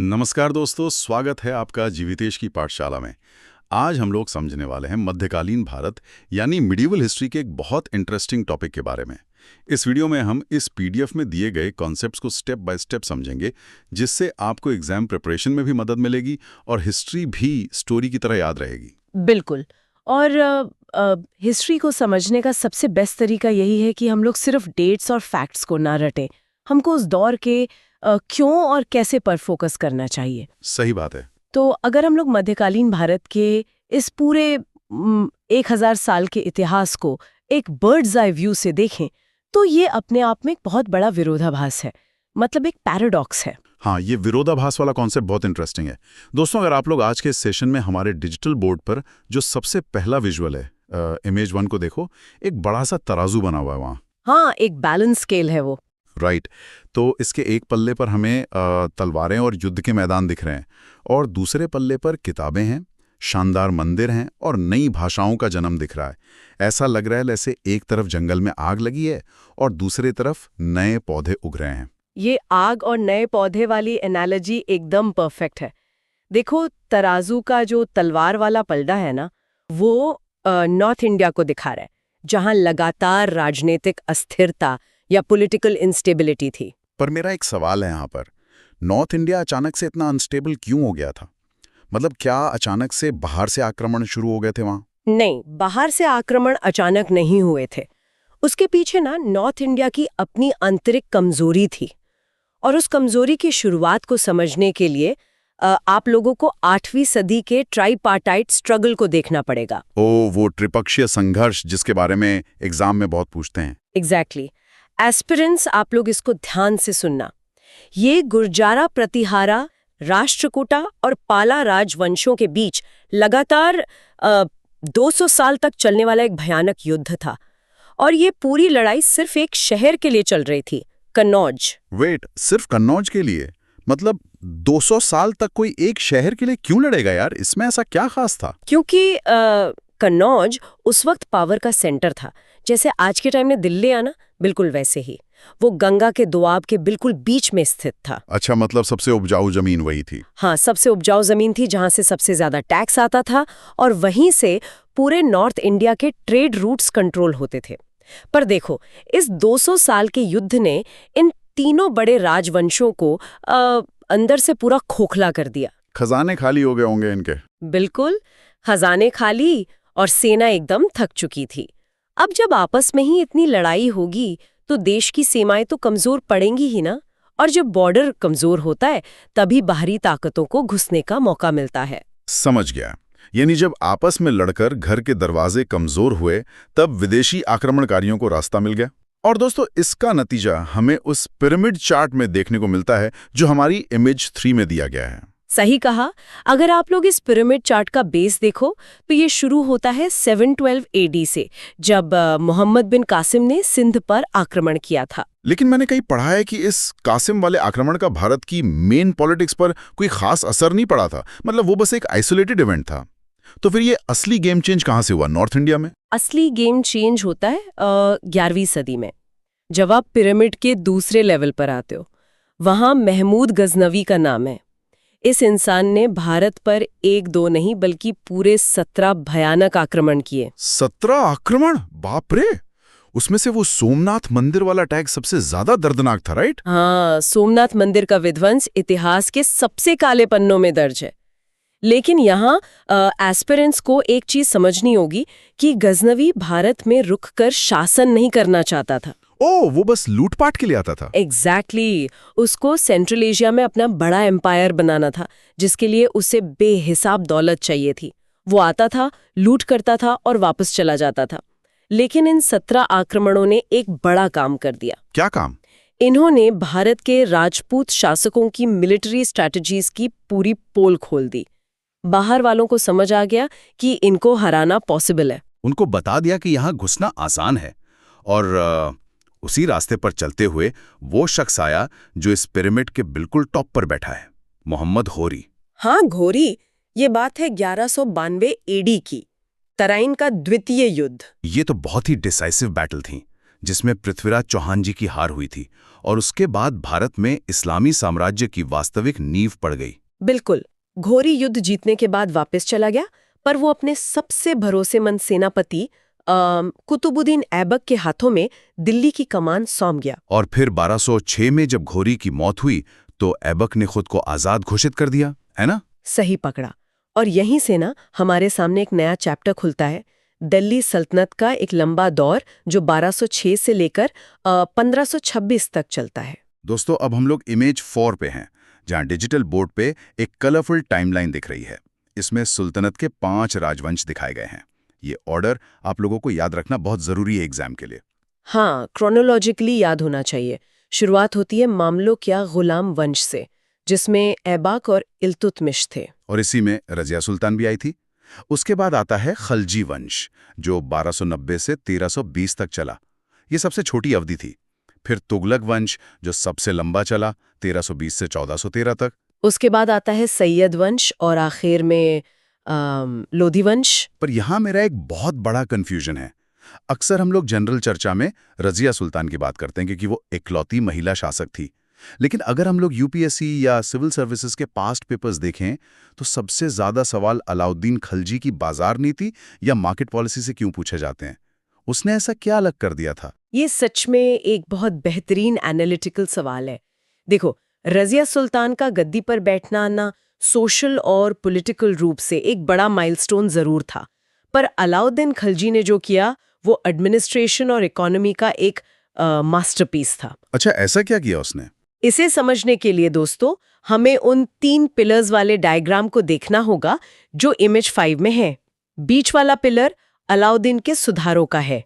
नमस्कार दोस्तों, स्वागत है आपका जीवितेश की पाठशाला में। आज हम लोग समझने वाले हैं मध्यकालीन भारत यानी मिडिवल हिस्ट्री के एक बहुत इंटरेस्टिंग टॉपिक के बारे में। इस वीडियो में हम इस पीडीएफ में दिए गए कॉन्सेप्ट्स को स्टेप बाय स्टेप समझेंगे, जिससे आपको एग्जाम प्रिपरेशन में भी मदद मिलेगी और हिस्ट्री भी स्टोरी की तरह याद रहेगी। बिल्कुल। और हिस्ट्री को समझने का सबसे बेस्ट तरीका यही है कि हम लोग सिर्फ डेट्स और फैक्ट्स को ना रटें। हमको उस दौर के क्यों और कैसे पर फोकस करना चाहिए। सही बात है। तो अगर हम लोग मध्यकालीन भारत के इस पूरे 1000 साल के इतिहास को एक बर्ड्स आई व्यू से देखें तो ये अपने आप में एक बहुत बड़ा विरोधाभास है, मतलब एक पैराडॉक्स है। हाँ, ये विरोधाभास वाला कॉन्सेप्ट बहुत इंटरेस्टिंग है। दोस्तों, अगर आप लोग आज के इस सेशन में हमारे डिजिटल बोर्ड पर जो सबसे पहला विजुअल है, इमेज 1 को देखो, एक बड़ा सा तराजू बना हुआ है वहाँ। हाँ, एक बैलेंस स्केल है वो। राइट। तो इसके एक पल्ले पर हमें तलवारें और युद्ध के मैदान दिख रहे हैं और दूसरे पल्ले पर किताबें हैं, शानदार मंदिर हैं और नई भाषाओं का जन्म दिख रहा है। ऐसा लग रहा है जैसे एक तरफ जंगल में आग लगी है और दूसरी तरफ नए पौधे उग रहे हैं। ये आग और नए पौधे वाली एनालॉजी एकदम परफेक्ट है। देखो, तराजू का जो तलवार वाला पलड़ा है ना, वो नॉर्थ इंडिया को दिखा रहा है, जहां लगातार राजनीतिक अस्थिरता या पॉलिटिकल इंस्टेबिलिटी थी। पर मेरा एक सवाल है यहाँ पर, नॉर्थ इंडिया अचानक से इतना अनस्टेबल क्यों हो गया था? मतलब क्या अचानक से बाहर से आक्रमण शुरू हो गए थे वहाँ? नहीं, बाहर से आक्रमण अचानक नहीं हुए थे। उसके पीछे ना नॉर्थ इंडिया की अपनी आंतरिक कमजोरी थी, और उस कमजोरी की शुरुआत को समझने के लिए आप लोगों को 8वीं सदी के ट्राइपार्टाइट स्ट्रगल को देखना पड़ेगा। वो त्रिपक्षीय संघर्ष जिसके बारे में एग्जाम में बहुत पूछते हैं। एग्जैक्टली। एस्पिरेंट्स, आप लोग इसको ध्यान से सुनना। ये गुर्जारा प्रतिहारा, राष्ट्रकूटा और पाला राजवंशों के बीच लगातार 200 साल तक चलने वाला एक भयानक युद्ध था, और ये पूरी लड़ाई सिर्फ एक शहर के लिए चल रही थी, कन्नौज। वेट, सिर्फ कन्नौज के लिए? मतलब 200 साल तक कोई एक शहर के लिए क्यों लड़ेगा यार? इसमें ऐसा क्या खास था? क्योंकि कन्नौज उस वक्त पावर का सेंटर था, जैसे आज के टाइम में दिल्ली आना, बिल्कुल वैसे ही। वो गंगा के दोआब के बिल्कुल बीच में स्थित था। अच्छा, मतलब सबसे उपजाऊ जमीन वही थी? हाँ, सबसे उपजाऊ जमीन थी, जहां से सबसे ज्यादा टैक्स आता था, और वहीं से पूरे नॉर्थ इंडिया के ट्रेड रूट्स कंट्रोल होते थे। पर देखो, इस 200 साल के युद्ध ने इन तीनों बड़े राजवंशों को अंदर से पूरा खोखला कर दिया। खजाने खाली हो गए होंगे इनके। बिल्कुल, खजाने खाली और सेना एकदम थक चुकी थी। अब जब आपस में ही इतनी लड़ाई होगी तो देश की सीमाएं तो कमजोर पड़ेंगी ही ना, और जब बॉर्डर कमजोर होता है तभी बाहरी ताकतों को घुसने का मौका मिलता है। समझ गया। यानी जब आपस में लड़कर घर के दरवाजे कमजोर हुए तब विदेशी आक्रमणकारियों को रास्ता मिल गया। और दोस्तों, इसका नतीजा हमें उस पिरामिड चार्ट में देखने को मिलता है जो हमारी इमेज 3 में दिया गया है। सही कहा। अगर आप लोग इस पिरामिड चार्ट का बेस देखो तो ये शुरू होता है 712 AD से, जब मोहम्मद बिन कासिम ने सिंध पर आक्रमण किया था। लेकिन मैंने कहीं पढ़ा है कि इस कासिम वाले आक्रमण का भारत की मेन पॉलिटिक्स पर कोई खास असर नहीं पड़ा था। मतलब वो बस एक आइसोलेटेड इवेंट था। तो फिर ये असली गेम चेंज कहाँ से हुआ नॉर्थ इंडिया में? असली गेम चेंज होता है 11वीं सदी में, जब आप पिरामिड के दूसरे लेवल पर आते हो। वहां महमूद गजनवी का नाम है। इस इंसान ने भारत पर 1-2 नहीं बल्कि पूरे 17 भयानक आक्रमण किए। 17 आक्रमण? बाप रे! उसमें से वो सोमनाथ मंदिर वाला अटैक सबसे ज्यादा दर्दनाक था, राइट? हाँ, सोमनाथ मंदिर का विध्वंस इतिहास के सबसे काले पन्नों में दर्ज है। लेकिन यहाँ एस्पिरेंट्स को एक चीज समझनी होगी कि गजनवी भारत में रुककर शासन नहीं करना चाहता था। वो बस लूटपाट के लिए आता था? एग्जैक्टली। उसको सेंट्रल एशिया में अपना बड़ा एम्पायर बनाना था, जिसके लिए उसे बेहिसाब दौलत चाहिए थी। वो आता था, लूट करता था और वापस चला जाता था। लेकिन इन 17 आक्रमणों ने एक बड़ा काम कर दिया। क्या काम? इन्होंने भारत के राजपूत शासकों की मिलिट्री स्ट्रैटेजीज की पूरी पोल खोल दी। बाहर वालों को समझ आ गया कि इनको हराना पॉसिबल है। उनको बता दिया कि यहाँ घुसना आसान है, और उसी रास्ते पर चलते हुए वो शख्स आया जो इस पिरामिड के बिल्कुल टॉप पर बैठा है, मोहम्मद घोरी। हाँ, घोरी। ये बात है 1192 AD की, तराइन का द्वितीय युद्ध। ये तो बहुत ही डिसाइसिव बैटल थी, जिसमें पृथ्वीराज चौहान जी की हार हुई थी और उसके बाद भारत में इस्लामी साम्राज्य की वास्तविक नींव पड़ गई। बिल्कुल, घोरी युद्ध जीतने के बाद वापस चला गया, पर वो अपने सबसे भरोसेमंद सेनापति कुतुबुद्दीन ऐबक के हाथों में दिल्ली की कमान सौंप गया। और फिर 1206 में जब घोरी की मौत हुई तो ऐबक ने खुद को आजाद घोषित कर दिया, है ना? सही पकड़ा। और यहीं से ना हमारे सामने एक नया चैप्टर खुलता है, दिल्ली सल्तनत का एक लंबा दौर जो 1206 से लेकर 1526 तक चलता है। दोस्तों, अब हम लोग इमेज 4 पे हैं, जहां डिजिटल बोर्ड पे एक कलरफुल टाइमलाइन दिख रही है। इसमें सुल्तनत के 5 राजवंश दिखाए गए हैं। ये ऑर्डर आप लोगों को याद रखना बहुत जरूरी है एग्जाम के लिए। हाँ, क्रोनोलॉजिकली याद होना चाहिए। शुरुआत होती है मामलुक या गुलाम वंश से, जिसमें ऐबक और इल्तुतमिश थे। और इसी में रजिया सुल्तान भी आई थी। उसके बाद आता है खलजी वंश, जो 1290 से 1320 तक चला। ये सबसे छोटी अवधि थी। फिर तुगलक वंश, जो सबसे लंबा चला, 1320 से 1413 तक। उसके बाद आता है सैयद वंश और आखिर में लोधी वंश। पर यहाँ मेरा एक बहुत बड़ा कंफ्यूजन है। अक्सर हम लोग जनरल चर्चा में रजिया सुल्तान की बात करते हैं क्योंकि वो इकलौती महिला शासक थी। लेकिन अगर हम लोग यूपीएससी या सिविल सर्विसेज के पास्ट पेपर्स देखें तो सबसे ज्यादा सवाल अलाउद्दीन खलजी की बाजार नीति या मार्केट पॉलिसी से क्यों पूछे जाते हैं? उसने ऐसा क्या अलग कर दिया था? ये सच में एक बहुत बेहतरीन एनालिटिकल सवाल है। देखो, रजिया सुल्तान का गद्दी पर बैठना ना सोशल और पॉलिटिकल रूप से एक बड़ा माइलस्टोन जरूर था, पर अलाउद्दीन खलजी ने जो किया वो एडमिनिस्ट्रेशन और इकोनॉमी का एक मास्टरपीस था। अच्छा, ऐसा क्या किया उसने? इसे समझने के लिए दोस्तों हमें उन 3 पिलर्स वाले डायग्राम को देखना होगा जो इमेज 5 में है। बीच वाला पिलर अलाउद्दीन के सुधारों का है।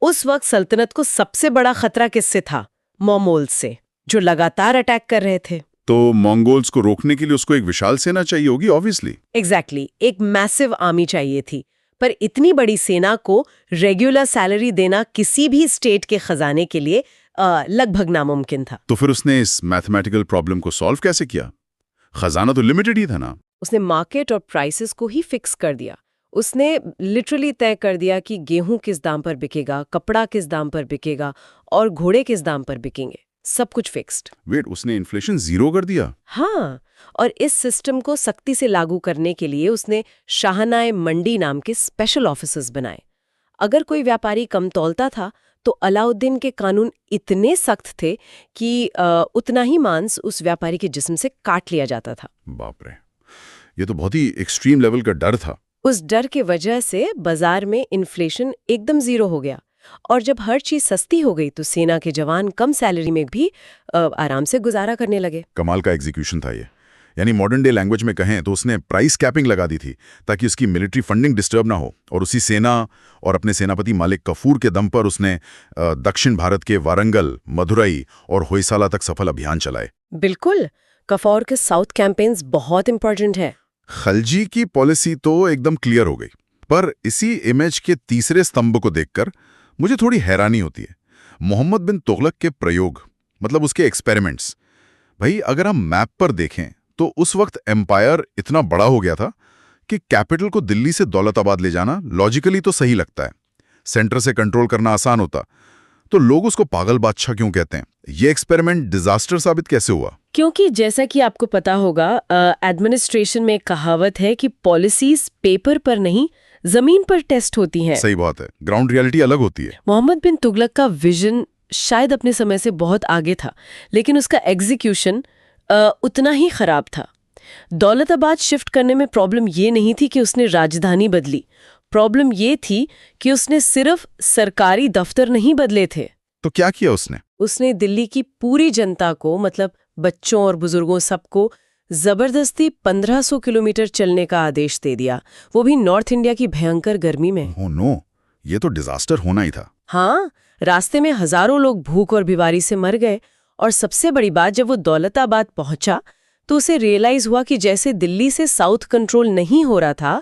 उस वक्त सल्तनत को सबसे बड़ा खतरा किससे था? मंगोल्स से, जो लगातार अटैक कर रहे थे। तो मंगोल्स को रोकने के लिए उसको एक विशाल सेना चाहिए होगी, ऑब्वियसली। एग्जैक्टली, एक मैसिव आर्मी चाहिए थी। पर इतनी बड़ी सेना को रेगुलर सैलरी देना किसी भी स्टेट के खजाने के लिए लगभग नामुमकिन था। तो फिर उसने इस मैथमेटिकल प्रॉब्लम को सॉल्व कैसे किया? खजाना तो लिमिटेड ही था ना। उसने मार्केट और प्राइसेस को ही फिक्स कर दिया। उसने लिटरली तय कर दिया कि गेहूं किस दाम पर बिकेगा, कपड़ा किस दाम पर बिकेगा और घोड़े किस दाम पर बिकेंगे। सब कुछ फिक्स्ड। वेट, उसने इन्फ्लेशन 0 कर दिया? हाँ, और इस सिस्टम को सख्ती से लागू करने के लिए उसने शाहनाए मंडी नाम के स्पेशल ऑफिसर्स बनाए। अगर कोई व्यापारी कम तौलता था तो अलाउद्दीन के कानून इतने सख्त थे कि उतना ही मांस उस व्यापारी के जिस्म से काट लिया जाता था। बाप रे, ये तो बहुत ही एक्सट्रीम लेवल का डर था। उस डर के वजह से बाजार में इन्फ्लेशन एकदम 0 हो गया, और जब हर चीज सस्ती हो गई तो सेना के जवान कम सैलरी में भी आराम से गुजारा करने लगे। कमाल का एग्जीक्यूशन था ये। यानी मॉडर्न डे लैंग्वेज में कहें तो उसने प्राइस कैपिंग लगा दी थी ताकि उसकी मिलिट्री फंडिंग डिस्टर्ब ना हो, और उसी सेना और अपने सेनापति मालिक कफूर के दम पर उसने दक्षिण भारत के वारंगल, मदुरई और होयसाला तक सफल अभियान चलाए। बिल्कुल, कफौर के साउथ कैंपेन्स बहुत इंपॉर्टेंट है। खलजी की पॉलिसी तो एकदम क्लियर हो गई, पर इसी इमेज के तीसरे स्तंभ को देखकर मुझे थोड़ी हैरानी होती है। मोहम्मद बिन तुगलक के प्रयोग, मतलब उसके एक्सपेरिमेंट्स। भाई, अगर हम मैप पर देखें तो उस वक्त एम्पायर इतना बड़ा हो गया था कि कैपिटल को दिल्ली से दौलताबाद ले जाना लॉजिकली तो सही लगता है, सेंटर से कंट्रोल करना आसान होता, तो लोग उसको पागल बादशाह क्यों कहते हैं? ये एक्सपेरिमेंट डिजास्टर साबित कैसे हुआ? क्योंकि जैसा कि आपको पता होगा, एडमिनिस्ट्रेशन में एक कहावत है कि पॉलिसीज पेपर पर नहीं जमीन पर टेस्ट होती हैं। सही बात है, ग्राउंड रियलिटी अलग होती है। मोहम्मद बिन तुगलक का विजन शायद अपने समय से बहुत आगे था, लेकिन उसका एग्जीक्यूशन उतना ही खराब था। दौलताबाद शिफ्ट करने में प्रॉब्लम ये नहीं थी कि उसने राजधानी बदली, प्रॉब्लम ये थी कि उसने सिर्फ सरकारी दफ्तर नहीं बदले थे। तो क्या किया उसने? उसने दिल्ली की पूरी जनता को, मतलब बच्चों और बुजुर्गों सबको, जबरदस्ती 1500 किलोमीटर चलने का आदेश दे दिया, वो भी नॉर्थ इंडिया की भयंकर गर्मी में। ओह नो, ये तो डिजास्टर होना ही था। हाँ, रास्ते में हजारों लोग भूख और बीमारी से मर गए, और सबसे बड़ी बात, जब वो दौलताबाद पहुंचा तो उसे रियलाइज हुआ कि जैसे दिल्ली से साउथ कंट्रोल नहीं हो रहा था,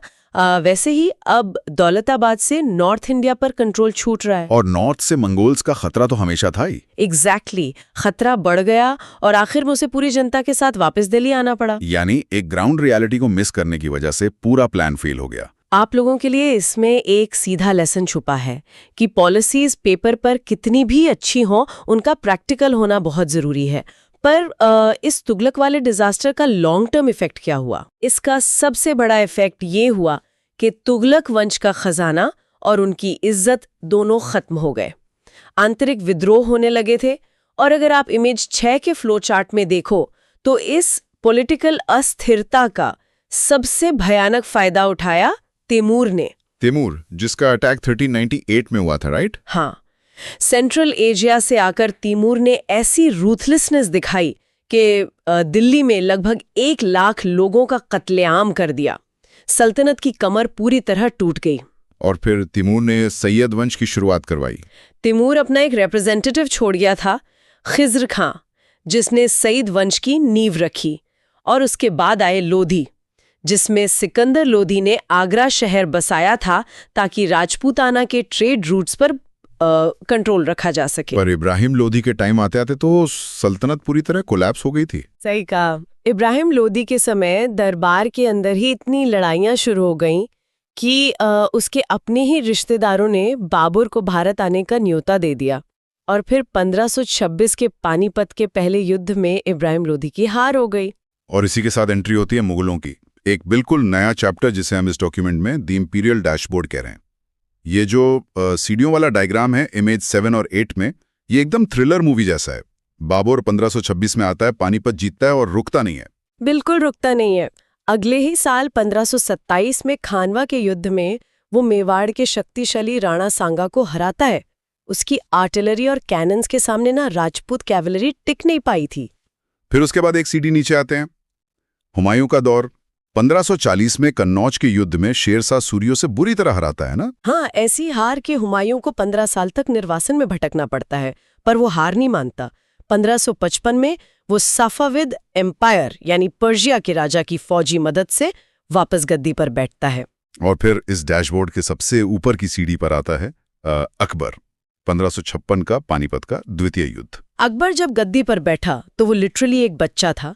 वैसे ही अब दौलताबाद से नॉर्थ इंडिया पर कंट्रोल छूट रहा है। और नॉर्थ से मंगोल्स का खतरा तो हमेशा था ही। एग्जैक्टली, खतरा बढ़ गया और आखिर में उसे पूरी जनता के साथ वापस दिल्ली आना पड़ा। यानी एक ग्राउंड रियलिटी को मिस करने की वजह से पूरा प्लान फेल हो गया। आप लोगों के लिए इसमें एक सीधा लेसन छुपा है कि पॉलिसीज पेपर पर कितनी भी अच्छी हों, उनका प्रैक्टिकल होना बहुत जरूरी है। पर इस तुगलक वाले डिजास्टर का लॉन्ग टर्म इफेक्ट क्या हुआ? इसका सबसे बड़ा इफेक्ट ये हुआ कि तुगलक वंश का खजाना और उनकी इज्जत दोनों खत्म हो गए। आंतरिक विद्रोह होने लगे थे। और अगर आप इमेज 6 के फ्लो चार्ट में देखो तो इस पॉलिटिकल अस्थिरता का सबसे भयानक फायदा उठाया तैमूर ने। तैमूर, जिसका अटैक 1398 में हुआ था, राइट? हाँ, सेंट्रल एशिया से आकर तैमूर ने ऐसी रूथलेसनेस दिखाई कि दिल्ली में लगभग 1 लाख लोगों का कत्लेआम कर दिया। सल्तनत की कमर पूरी तरह टूट गई। और फिर तैमूर ने सैयद वंश की शुरुआत करवाई। तैमूर अपना एक रिप्रेजेंटेटिव छोड़ गया था, खिज्र खां, जिसने सईद वंश की नींव रखी। और उसके बाद आए लोधी, जिसमें सिकंदर लोधी ने आगरा शहर बसाया था ताकि राजपूताना के ट्रेड रूट्स पर कंट्रोल रखा जा सके। पर इब्राहिम लोधी के टाइम आते आते तो सल्तनत पूरी तरह कोलैप्स हो गई थी। सही कहा। इब्राहिम लोधी के समय दरबार के अंदर ही इतनी लड़ाइयां शुरू हो गईं कि उसके अपने ही रिश्तेदारों ने बाबर को भारत आने का न्योता दे दिया। और फिर 1526 के पानीपत के पहले युद्ध में इब्राहिम लोधी की हार हो गई। और इसी के साथ एंट्री होती है मुगलों की, एक बिल्कुल नया चैप्टर जिसे हम इस डॉक्यूमेंट में द इंपीरियल डैशबोर्ड कह रहे हैं। ये जो सीढ़ियों वाला डायग्राम है इमेज 7 और 8 में, ये एकदम थ्रिलर मूवी जैसा है। बाबर 1526 में आता है, पानीपत जीतता है और रुकता नहीं है। बिल्कुल रुकता नहीं है। अगले ही साल 1527 में खानवा के युद्ध में वो मेवाड़ के शक्तिशाली राणा सांगा को हराता है। उसकी आर्टिलरी और कैनन्स के सामने ना राजपूत कैवलरी टिक नहीं पाई थी। फिर उसके बाद एक सीढ़ी नीचे आते हैं, हुमायूं का दौर। 1540 में कन्नौज के युद्ध में शेरशाह सूरियों से बुरी तरह हराता है ना। हाँ, ऐसी हार के हुमायूं को 15 साल तक निर्वासन में भटकना पड़ता है, पर वो हार नहीं मानता। 1555 में वो सफाविद एम्पायर यानी पर्शिया के राजा की फौजी मदद से वापस गद्दी पर बैठता है। और फिर इस डैशबोर्ड के सबसे ऊपर की सीढ़ी पर आता है अकबर। 1556 का पानीपत का द्वितीय युद्ध। अकबर जब गद्दी पर बैठा तो वो लिटरली एक बच्चा था।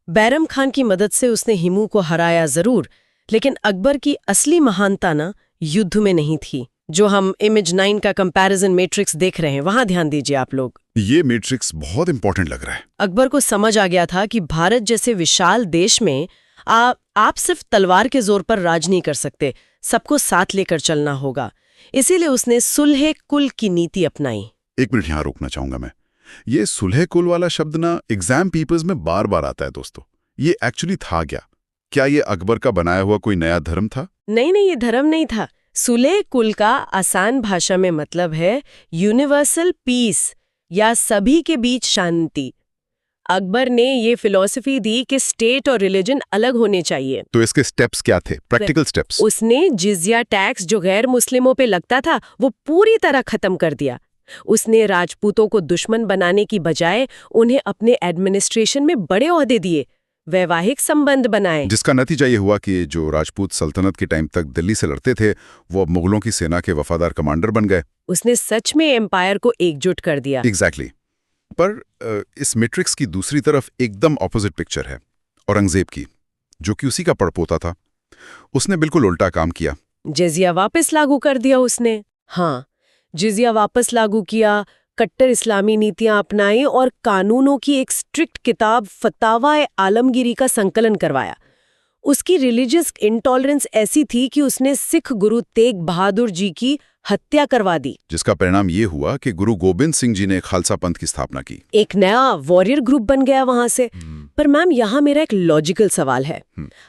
बैरम खान की मदद से उसने हिमू को हराया जरूर, लेकिन अकबर की असली महानता ना युद्ध में नहीं थी। जो हम इमेज 9 का कंपैरिजन मैट्रिक्स देख रहे हैं, वहां ध्यान दीजिए आप लोग। ये मैट्रिक्स बहुत इंपॉर्टेंट लग रहा है। अकबर को समझ आ गया था कि भारत जैसे विशाल देश में आप सिर्फ तलवार के जोर पर राज नहीं कर सकते, सबको साथ लेकर चलना होगा। इसीलिए उसने सुलह कुल की नीति अपनाई। एक मिनट यहां रोकना चाहूंगा मैं। ये सुलह कुल वाला शब्द ना एग्जाम पेपर्स में बार बार आता है दोस्तों। ये एक्चुअली था क्या ये अकबर का बनाया हुआ कोई नया धर्म था? नहीं, ये धर्म नहीं था। सुलह कुल का आसान भाषा में मतलब है यूनिवर्सल पीस या सभी के बीच शांति। अकबर ने ये फिलॉसफी दी कि स्टेट और रिलीजन अलग होने चाहिए। तो इसके स्टेप्स क्या थे, प्रैक्टिकल स्टेप्स? उसने जिजिया टैक्स जो गैर मुस्लिमों पे लगता था वो पूरी तरह खत्म कर दिया। उसने राजपूतों को दुश्मन बनाने की बजाय उन्हें अपने एडमिनिस्ट्रेशन में बड़े ओहदे दिए, वैवाहिक संबंध बनाए। जिसका नतीजा ये हुआ कि जो राजपूत सल्तनत के टाइम तक दिल्ली से लड़ते थे वो अब मुगलों की सेना के वफादार कमांडर बन गए। उसने सच में एम्पायर को एकजुट कर दिया। एग्जैक्टली। पर इस मैट्रिक्स की दूसरी तरफ एकदम ऑपोजिट पिक्चर है औरंगजेब की, जो कि उसी का पड़पोता था। उसने बिल्कुल उल्टा काम किया। जिजिया वापस लागू कर दिया उसने। हाँ, जिजिया वापस लागू किया, कट्टर इस्लामी नीतियां अपनाई और कानूनों की एक स्ट्रिक्ट किताब फतावा आलमगीरी का संकलन करवाया। उसकी रिलीजियस इंटॉलरेंस ऐसी थी कि उसने सिख गुरु तेग बहादुर जी की हत्या करवा दी, जिसका परिणाम ये हुआ कि गुरु गोबिंद सिंह जी ने खालसा पंथ की स्थापना की। एक नया वॉरियर ग्रुप बन गया वहां से। पर मैम, यहाँ मेरा एक लॉजिकल सवाल है।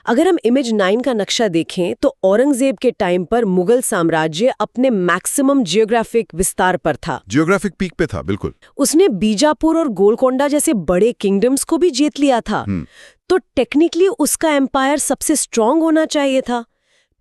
अगर हम इमेज 9 का नक्शा देखें तो औरंगजेब के टाइम पर मुगल साम्राज्य अपने मैक्सिमम जियोग्राफिक विस्तार पर था, जियोग्राफिक पीक पे था। बिल्कुल। उसने बीजापुर और गोलकोंडा जैसे बड़े किंगडम्स को भी जीत लिया था। तो टेक्निकली उसका एम्पायर सबसे स्ट्रांग होना चाहिए था।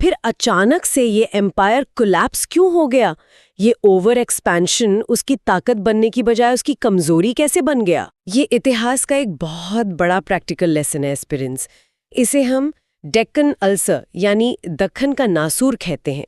फिर अचानक से ये एम्पायर कोलैप्स क्यों हो गया? ये ओवर एक्सपेंशन उसकी ताकत बनने की बजाय उसकी कमजोरी कैसे बन गया? ये इतिहास का एक बहुत बड़ा प्रैक्टिकल लेसन है एस्पिरेंट्स। इसे हम डेक्कन अल्सर यानी दक्खन का नासूर कहते हैं।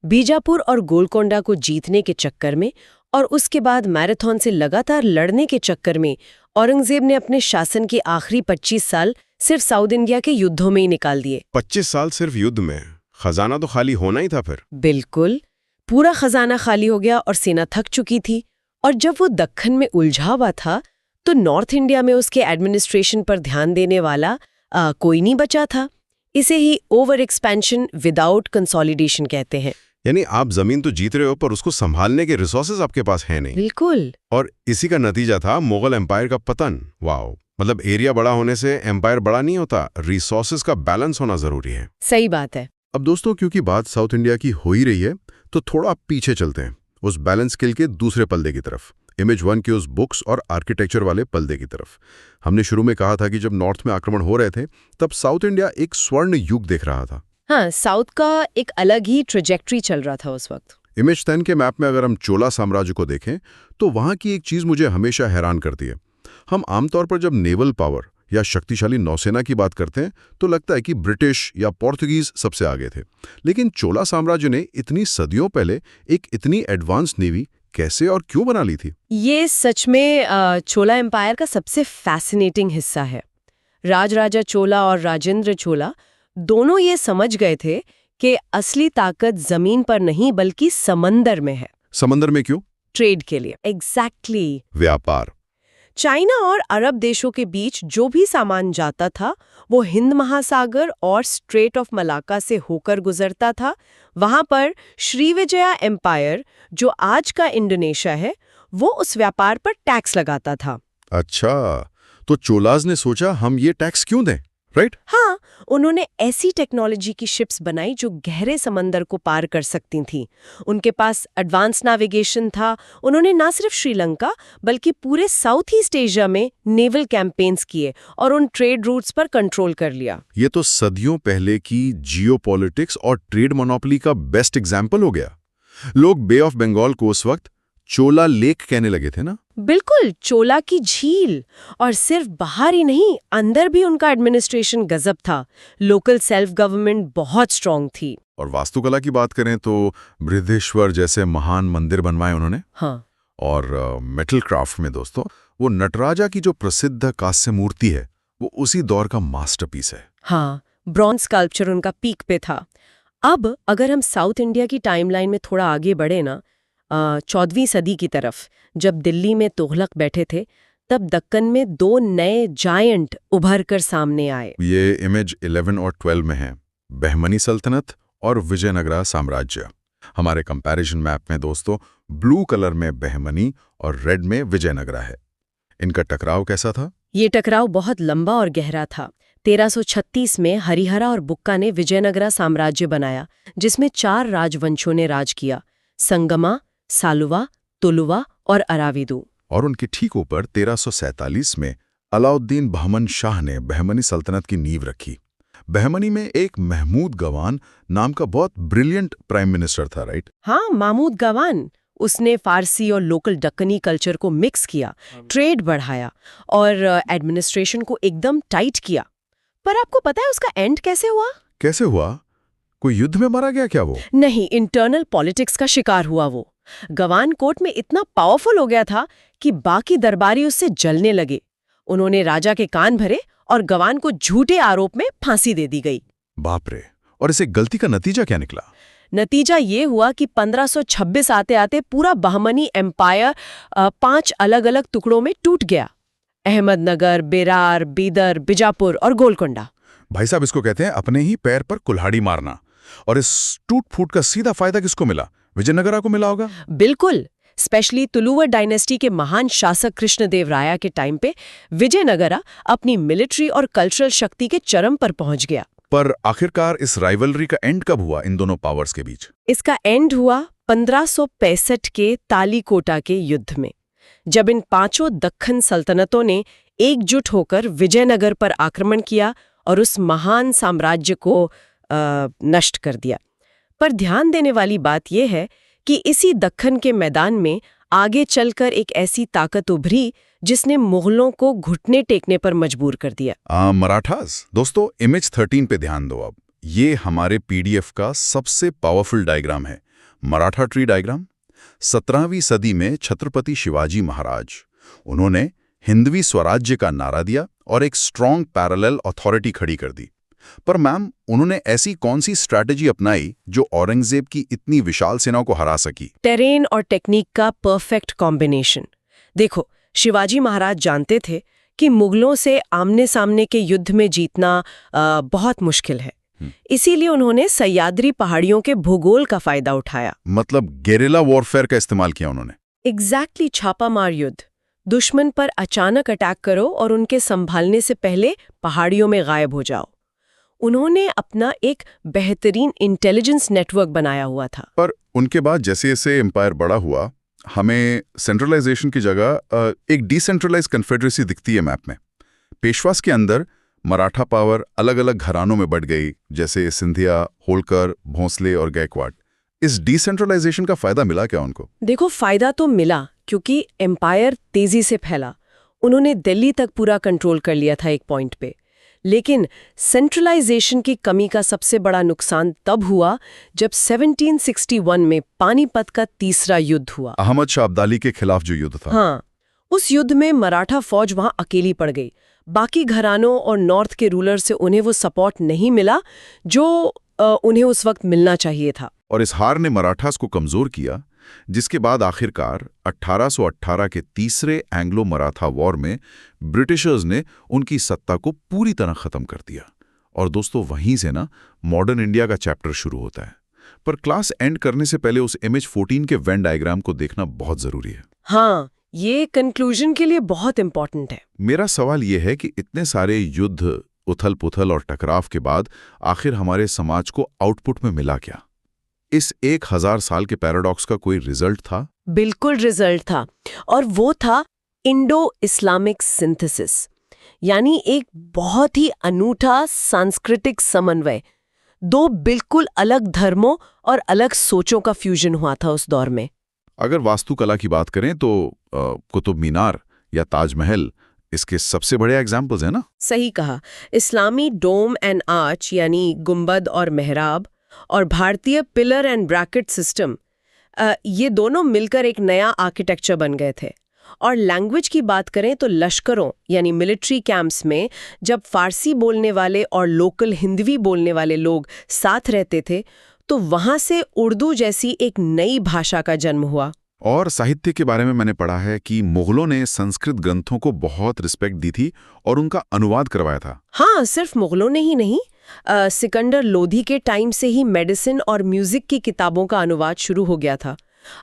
बीजापुर और गोलकोंडा को जीतने के चक्कर में और उसके बाद मैराथन से लगातार लड़ने के चक्कर में औरंगजेब ने अपने शासन के आखिरी 25 साल सिर्फ साउथ इंडिया के युद्धों में ही निकाल दिए। 25 साल सिर्फ युद्ध में? खजाना तो खाली होना ही था फिर। बिल्कुल, पूरा खजाना खाली हो गया और सेना थक चुकी थी। और जब वो दक्खन में उलझा हुआ था तो नॉर्थ इंडिया में उसके एडमिनिस्ट्रेशन पर ध्यान देने वाला कोई नहीं बचा था। इसे ही ओवर एक्सपेंशन विदाउट कंसोलिडेशन कहते हैं। यानी आप जमीन तो जीत रहे हो पर उसको संभालने के रिसोर्सेज आपके पास है नहीं। बिल्कुल। और इसी का नतीजा था मुगल एम्पायर का पतन। वाओ, मतलब एरिया बड़ा होने से एम्पायर बड़ा नहीं होता, रिसोर्सेज का बैलेंस होना जरूरी है। सही बात है। अब दोस्तों, क्योंकि बात साउथ इंडिया की हो ही रही है तो थोड़ा पीछे चलते हैं, उस बैलेंस स्केल के दूसरे पल्ले की तरफ, इमेज 1 के उस बुक्स और आर्किटेक्चर वाले पल्ले की तरफ। हमने शुरू में कहा था कि जब नॉर्थ में आक्रमण हो रहे थे तब साउथ इंडिया एक स्वर्ण युग देख रहा था। हाँ, साउथ का एक अलग ही ट्रेजेक्ट्री चल रहा था उस वक्त। इमेज 10 के मैप में अगर हम चोला साम्राज्य को देखें तो वहां की एक चीज मुझे हमेशा हैरान करती है। हम आमतौर पर जब नेवल पावर या शक्तिशाली नौसेना की बात करते हैं तो लगता है कि ब्रिटिश या पोर्तुगीज सबसे आगे थे, लेकिन चोला साम्राज्य ने इतनी सदियों पहले एक इतनी एडवांस नेवी कैसे और क्यों बना ली थी? ये सच में चोला एम्पायर का सबसे फैसिनेटिंग हिस्सा है। राजराजा चोला और राजेंद्र चोला दोनों ये समझ गए थे कि असली ताकत जमीन पर नहीं बल्कि समंदर में है। समंदर में क्यों? ट्रेड के लिए। एग्जैक्टली। व्यापार। चाइना और अरब देशों के बीच जो भी सामान जाता था वो हिंद महासागर और स्ट्रेट ऑफ मलाक्का से होकर गुजरता था। वहां पर श्रीविजया एम्पायर, जो आज का इंडोनेशिया है, वो उस व्यापार पर टैक्स लगाता था। अच्छा, तो चोलाज ने सोचा हम ये टैक्स क्यों दें, राइट? हाँ, उन्होंने ऐसी टेक्नोलॉजी की शिप्स बनाई जो गहरे समंदर को पार कर सकती थीं। उनके पास एडवांस नेविगेशन था। उन्होंने न सिर्फ श्रीलंका बल्कि पूरे साउथ ईस्ट एशिया में नेवल कैंपेन्स किए और उन ट्रेड रूट्स पर कंट्रोल कर लिया। ये तो सदियों पहले की जियोपॉलिटिक्स और ट्रेड मोनोपोली का बेस्ट एग्जाम्पल हो गया। लोग बे ऑफ बंगाल को उस वक्त चोला लेक कहने लगे थे ना? बिल्कुल, चोला की झील। और सिर्फ बाहर ही नहीं, अंदर भी उनका एडमिनिस्ट्रेशन गजब था। लोकल सेल्फ गवर्नमेंट बहुत स्ट्रांग थी। और वास्तुकला की बात करें तो बृहदेश्वर जैसे महान मंदिर बनवाए उन्होंने। हाँ। और मेटल क्राफ्ट में दोस्तों, वो नटराजा की जो प्रसिद्ध कांस्य मूर्ति है वो उसी दौर का मास्टरपीस है। हाँ, ब्रॉन्ज स्कल्पचर उनका पीक पे था। अब अगर हम साउथ इंडिया की टाइमलाइन में थोड़ा आगे बढ़े ना, 14वीं सदी की तरफ, जब दिल्ली में तुगलक बैठे थे, तब दक्कन में दो नए जायंट उभर कर सामने आए। ये इमेज 11 और 12 में है, बहमनी सल्तनत और विजयनगरा साम्राज्य। हमारे कंपैरिजन मैप में दोस्तों ब्लू कलर में बहमनी और रेड में विजयनगरा है। इनका टकराव कैसा था? ये टकराव बहुत लंबा और गहरा था। 1336 में हरिहरा और बुक्का ने विजयनगरा साम्राज्य बनाया, जिसमें 4 राजवंशों ने राज किया: संगमा, सालुवा, तुलुवा और अराविदु। और उनके ठीक ऊपर 1347 में अलाउद्दीन बहमन शाह ने बहमनी सल्तनत की नींव रखी। बहमनी में एक महमूद गवान नाम का बहुत ब्रिलियंट प्राइम मिनिस्टर था, राइट? हाँ, महमूद गवान। उसने फारसी और लोकल दक्कनी कल्चर को मिक्स किया, ट्रेड बढ़ाया और एडमिनिस्ट्रेशन को एकदम टाइट किया। पर आपको पता है उसका एंड कैसे हुआ? कैसे हुआ? कोई युद्ध में मारा गया क्या वो? नहीं, इंटरनल पॉलिटिक्स का शिकार हुआ वो। गवान कोर्ट में इतना पावरफुल हो गया था कि बाकी दरबारी उससे जलने लगे। उन्होंने राजा के कान भरे और गवान को झूठे आरोप में फांसी दे दी गई। बाप रे! और इसे गलती का नतीजा क्या निकला? नतीजा ये हुआ कि 1526 आते आते पूरा बहमनी एम्पायर 5 अलग अलग टुकड़ों में टूट गया: अहमदनगर, बेरार, बीदर, बीजापुर और गोलकोंडा। भाई साहब, इसको कहते हैं अपने ही पैर पर कुल्हाड़ी मारना। और इस टूट फूट का सीधा फायदा किसको मिला? विजयनगरा को मिला होगा। बिल्कुल, स्पेशली तुलुवर डायनेस्टी के महान शासक कृष्णदेव राया के टाइम पे विजयनगरा अपनी मिलिट्री और कल्चरल शक्ति के चरम पर पहुंच गया। पर आखिरकार इस राइवलरी का एंड कब हुआ इन दोनों पावर्स के बीच? इसका एंड हुआ 1565 के तालीकोटा के युद्ध में, जब इन 5 दक्खन सल्तनतों ने एकजुट होकर विजयनगर पर आक्रमण किया और उस महान साम्राज्य को नष्ट कर दिया। पर ध्यान देने वाली बात यह है कि इसी दक्खन के मैदान में आगे चलकर एक ऐसी ताकत उभरी जिसने मुगलों को घुटने टेकने पर मजबूर कर दिया। मराठास। दोस्तों, इमेज 13 पे ध्यान दो। अब ये हमारे पीडीएफ का सबसे पावरफुल डायग्राम है, मराठा ट्री डायग्राम। 17वीं सदी में छत्रपति शिवाजी महाराज, उन्होंने हिंदवी स्वराज्य का नारा दिया और एक स्ट्रॉन्ग पैरेलल अथॉरिटी खड़ी कर दी। पर मैम, उन्होंने ऐसी कौन सी स्ट्रैटेजी अपनाई जो औरंगजेब की इतनी विशाल सेनाओं को हरा सकी? टेरेन और टेक्निक का परफेक्ट कॉम्बिनेशन। देखो, शिवाजी महाराज जानते थे कि मुगलों से आमने सामने के युद्ध में जीतना बहुत मुश्किल है। इसीलिए उन्होंने सह्याद्री पहाड़ियों के भूगोल का फायदा उठाया। मतलब गेरिला वॉरफेयर का इस्तेमाल किया उन्होंने। एग्जैक्टली छापामार युद्ध। दुश्मन पर अचानक अटैक करो और उनके संभालने से पहले पहाड़ियों में गायब हो जाओ। उन्होंने अपना एक बेहतरीन इंटेलिजेंस नेटवर्क बनाया हुआ था। पर उनके बाद जैसे जैसे एम्पायर बड़ा हुआ, हमें सेंट्रलाइजेशन की जगह एक डिसेंट्रलाइज कन्फेडरेसी दिखती है मैप में। पेशवास के अंदर मराठा पावर अलग अलग घरानों में बढ़ गई, जैसे सिंधिया, होलकर, भोंसले और गायकवाड़। इस डिसेंट्रलाइजेशन का फायदा मिला क्या उनको? देखो, फायदा तो मिला क्योंकि एम्पायर तेजी से फैला। उन्होंने दिल्ली तक पूरा कंट्रोल कर लिया था एक पॉइंट पे। लेकिन सेंट्रलाइजेशन की कमी का सबसे बड़ा नुकसान तब हुआ जब 1761 में पानीपत का तीसरा युद्ध हुआ। अहमद शाह अब्दाली के खिलाफ जो युद्ध था। हाँ, उस युद्ध में मराठा फौज वहां अकेली पड़ गई। बाकी घरानों और नॉर्थ के रूलर से उन्हें वो सपोर्ट नहीं मिला जो उन्हें उस वक्त मिलना चाहिए था। और इस हार ने मराठास को कमजोर किया, जिसके बाद आखिरकार 1818 के तीसरे एंग्लो मराठा वॉर में ब्रिटिशर्स ने उनकी सत्ता को पूरी तरह खत्म कर दिया। और दोस्तों, वहीं से ना मॉडर्न इंडिया का चैप्टर शुरू होता है। पर क्लास एंड करने से पहले उस इमेज 14 के वेन डायग्राम को देखना बहुत जरूरी है। हाँ, ये कंक्लूजन के लिए बहुत इंपॉर्टेंट है। मेरा सवाल यह है कि इतने सारे युद्ध, उथल पुथल और टकराव के बाद आखिर हमारे समाज को आउटपुट में मिला क्या? इस 1000 साल के पैराडॉक्स का कोई रिजल्ट था? बिल्कुल रिजल्ट था, और वो था इंडो इस्लामिक सिंथेसिस, यानी एक बहुत ही अनूठा सांस्कृतिक समन्वय। दो बिल्कुल अलग धर्मों और अलग सोचों का फ्यूजन हुआ था उस दौर में। अगर वास्तुकला की बात करें तो कुतुब मीनार या ताजमहल इसके सबसे बड़े एग्जाम्पल्स हैं ना? सही कहा। इस्लामी डोम एंड आर्च यानी गुंबद और मेहराब, और भारतीय पिलर एंड ब्रैकेट सिस्टम, ये दोनों मिलकर एक नया आर्किटेक्चर बन गए थे। और लैंग्वेज की बात करें तो लश्करों यानी मिलिट्री कैंप्स में जब फारसी बोलने वाले और लोकल हिंदवी बोलने वाले लोग साथ रहते थे, तो वहां से उर्दू जैसी एक नई भाषा का जन्म हुआ। और साहित्य के बारे में मैंने पढ़ा है कि मुगलों ने संस्कृत ग्रंथों को बहुत रिस्पेक्ट दी थी और उनका अनुवाद करवाया था। हाँ, सिर्फ मुगलों ने ही नहीं, सिकंदर लोधी के टाइम से ही मेडिसिन और म्यूजिक की किताबों का अनुवाद शुरू हो गया था।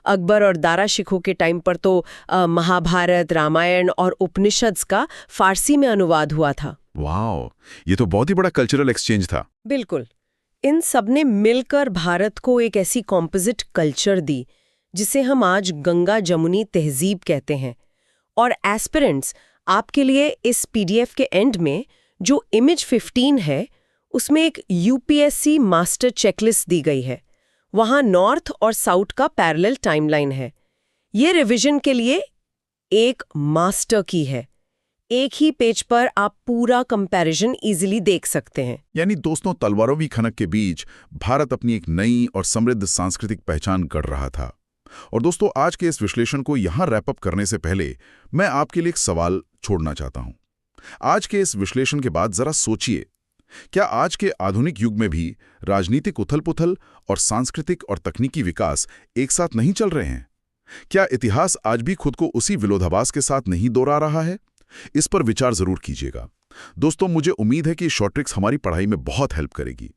अकबर और दारा शिकोह के टाइम पर तो महाभारत, रामायण और उपनिषद्स का फारसी में अनुवाद हुआ था। वाह, ये तो बहुत ही बड़ा कल्चरल एक्सचेंज था। बिल्कुल। इन सब ने मिलकर भारत को एक ऐसी कॉम्पोजिट कल्चर दी जिसे हम आज गंगा जमुनी तहजीब कहते हैं। और एस्पिरेंट्स, आपके लिए इस पीडीएफ के एंड में जो इमेज 15 है, उसमें एक यूपीएससी मास्टर चेकलिस्ट दी गई है। वहां नॉर्थ और साउथ का पैरेलल टाइमलाइन है। ये रिवीजन के लिए एक मास्टर की है। एक ही पेज पर आप पूरा कंपैरिजन इजीली देख सकते हैं। यानी दोस्तों, तलवारों खनक के बीच भारत अपनी एक नई और समृद्ध सांस्कृतिक पहचान गढ़ रहा था। और दोस्तों, आज के इस विश्लेषण को यहां रैप अप करने से पहले मैं आपके लिए एक सवाल छोड़ना चाहता हूं। आज के इस विश्लेषण के बाद जरा सोचिए, क्या आज के आधुनिक युग में भी राजनीतिक उथल-पुथल और सांस्कृतिक और तकनीकी विकास एक साथ नहीं चल रहे हैं? क्या इतिहास आज भी खुद को उसी विरोधाभास के साथ नहीं दोहरा रहा है? इस पर विचार जरूर कीजिएगा। दोस्तों, मुझे उम्मीद है कि शॉर्ट ट्रिक्स हमारी पढ़ाई में बहुत हेल्प करेगी।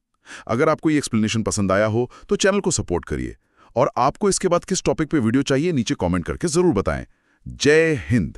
अगर आपको ये एक्सप्लेनेशन पसंद आया हो तो चैनल को सपोर्ट करिए, और आपको इसके बाद किस टॉपिक पे वीडियो चाहिए नीचे कमेंट करके जरूर बताएं। जय हिंद।